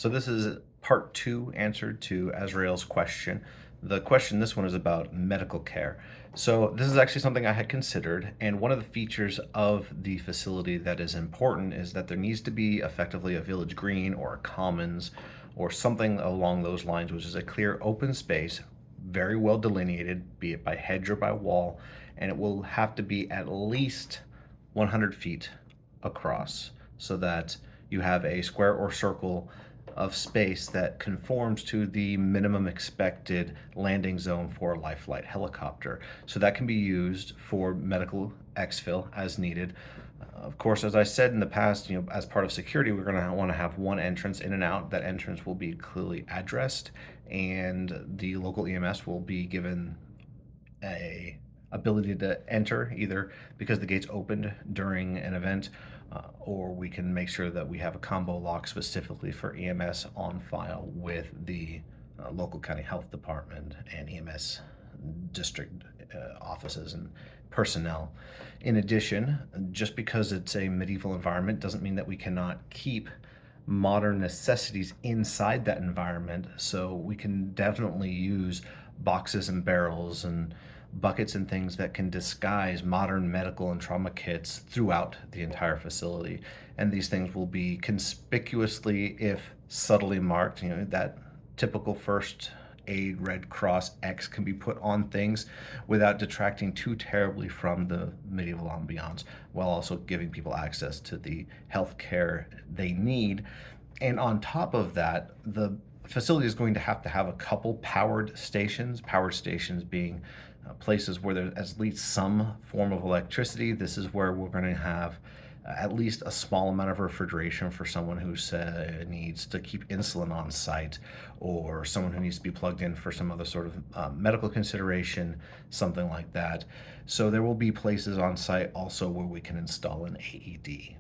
So this is part two answer to Azrael's question. The question, this one is about medical care. So this is actually something I had considered, and one of the features of the facility that is important is that there needs to be effectively a village green or a commons or something along those lines, which is a clear open space, very well delineated, be it by hedge or by wall, and it will have to be at least 100 feet across so that you have a square or circle of space that conforms to the minimum expected landing zone for a life flight helicopter. So that can be used for medical exfil as needed. Of course, as I said in the past, as part of security, we're going to want to have one entrance in and out. That entrance will be clearly addressed, and the local EMS will be given a ability to enter either because the gates opened during an event, or we can make sure that we have a combo lock specifically for EMS on file with the local county health department and EMS district offices and personnel. In addition, just because it's a medieval environment doesn't mean that we cannot keep modern necessities inside that environment. So we can definitely use boxes and barrels and buckets and things that can disguise modern medical and trauma kits throughout the entire facility. And these things will be conspicuously, if subtly marked, that typical first aid Red Cross X can be put on things without detracting too terribly from the medieval ambiance, while also giving people access to the health care they need. And on top of that, the facility is going to have a couple powered stations being places where there's at least some form of electricity. This is where we're going to have at least a small amount of refrigeration for someone who needs to keep insulin on site, or someone who needs to be plugged in for some other sort of medical consideration, something like that. So there will be places on site also where we can install an AED.